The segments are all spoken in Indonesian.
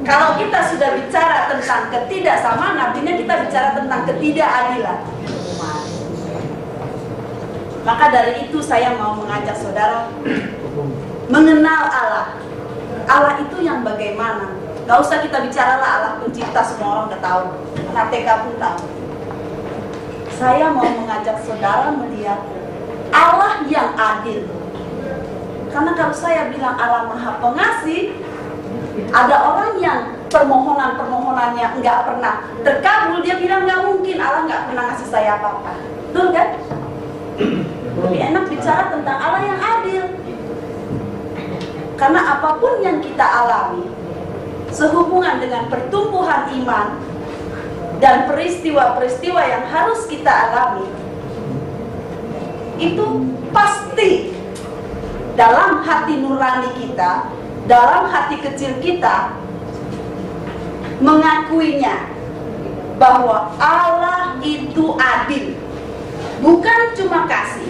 Kalau kita sudah bicara tentang ketidaksamaan, artinya kita bicara tentang ketidakadilan. Maka dari itu saya mau mengajak saudara mengenal Allah. Allah itu yang bagaimana? Gak usah kita bicara lah Allah pencipta, semua orang udah tahu. Anak TK pun tahu. Saya mau mengajak saudara melihat Allah yang adil. Karena kalau saya bilang Allah Maha Pengasih, ada orang yang permohonan-permohonannya nggak pernah terkabul, dia bilang nggak mungkin, Allah nggak pernah ngasih saya apa-apa. Betul kan? Lebih enak bicara tentang Allah yang adil. Karena apapun yang kita alami sehubungan dengan pertumbuhan iman dan peristiwa-peristiwa yang harus kita alami, itu pasti dalam hati nurani kita, dalam hati kecil kita mengakuinya bahwa Allah itu adil. Bukan cuma kasih.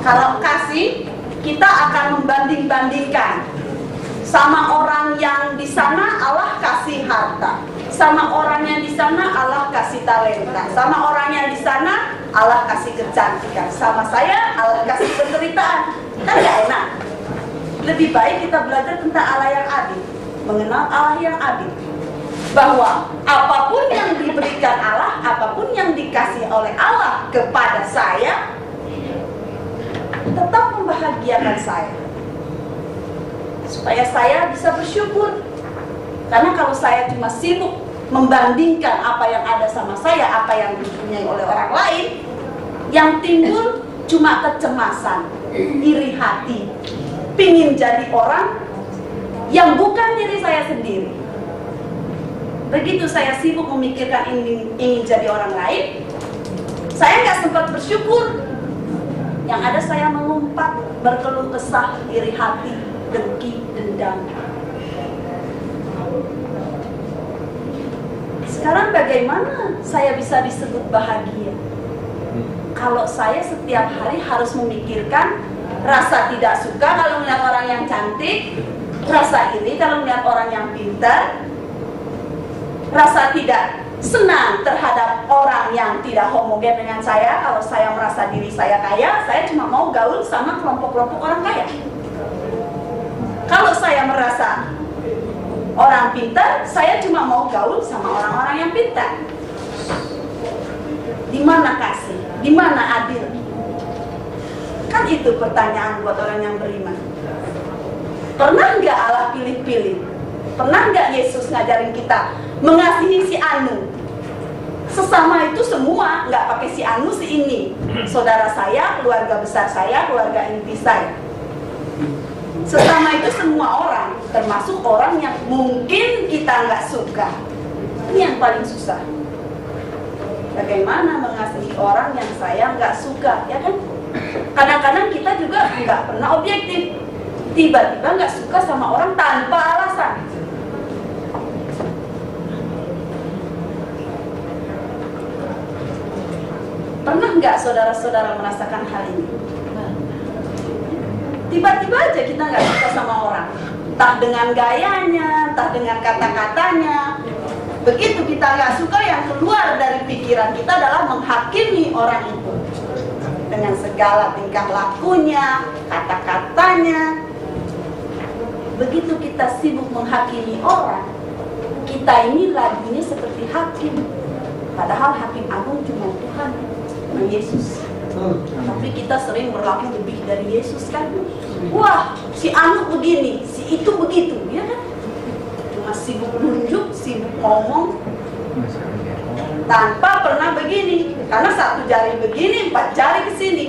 Kalau kasih, kita akan membanding-bandingkan. Sama orang yang di sana Allah kasih harta, sama orang yang di sana Allah kasih talenta, sama orang yang di sana Allah kasih kecantikan, sama saya Allah kasih penderitaan. Kan gak enak. Lebih baik kita belajar tentang Allah yang adil, mengenal Allah yang adil, bahwa apapun yang diberikan Allah, apapun yang dikasih oleh Allah kepada saya, tetap membahagiakan saya, supaya saya bisa bersyukur. Karena kalau saya cuma sibuk membandingkan apa yang ada sama saya, apa yang dipunyai oleh orang lain, yang timbul cuma kecemasan, iri hati, pingin jadi orang yang bukan diri saya sendiri. Begitu saya sibuk memikirkan ingin jadi orang lain, saya nggak sempat bersyukur. Yang ada saya mengumpat, berkeluh kesah, iri hati, dengki, dendam. Sekarang bagaimana saya bisa disebut bahagia? Kalau saya setiap hari harus memikirkan rasa tidak suka kalau melihat orang yang cantik, rasa iri kalau melihat orang yang pintar, rasa tidak senang terhadap orang yang tidak homogen dengan saya. Kalau saya merasa diri saya kaya, saya cuma mau gaul sama kelompok-kelompok orang kaya. Kalau saya merasa orang pintar, saya cuma mau gaul sama orang-orang yang pintar. Di mana kasih? Di mana adil? Kan itu pertanyaan buat orang yang beriman. Pernah nggak Allah pilih-pilih? Pernah nggak Yesus ngajarin kita mengasihi si anu? Sesama itu semua, nggak pakai si anu, si ini. Saudara saya, keluarga besar saya, keluarga inti saya. Sesama itu semua orang, termasuk orang yang mungkin kita nggak suka. Ini yang paling susah. Bagaimana mengasihi orang yang saya nggak suka, ya kan? Kadang-kadang kita juga nggak pernah objektif. Tiba-tiba nggak suka sama orang tanpa alasan. Pernah nggak saudara-saudara merasakan hal ini? Tiba-tiba aja kita nggak suka sama orang, entah dengan gayanya, entah dengan kata-katanya. Begitu kita nggak suka, yang keluar dari pikiran kita adalah menghakimi orang itu dengan segala tingkah lakunya, kata-katanya. Begitu kita sibuk menghakimi orang, kita ini lagunya seperti hakim. Padahal hakim agung cuma Tuhan, Yesus. Tapi kita sering berlaku lebih dari Yesus kan? Wah, si anu begini, si itu begitu, ya kan? Cuma sibuk nunjuk, sibuk ngomong, tanpa pernah begini. Karena satu jari begini, 4 jari ke sini.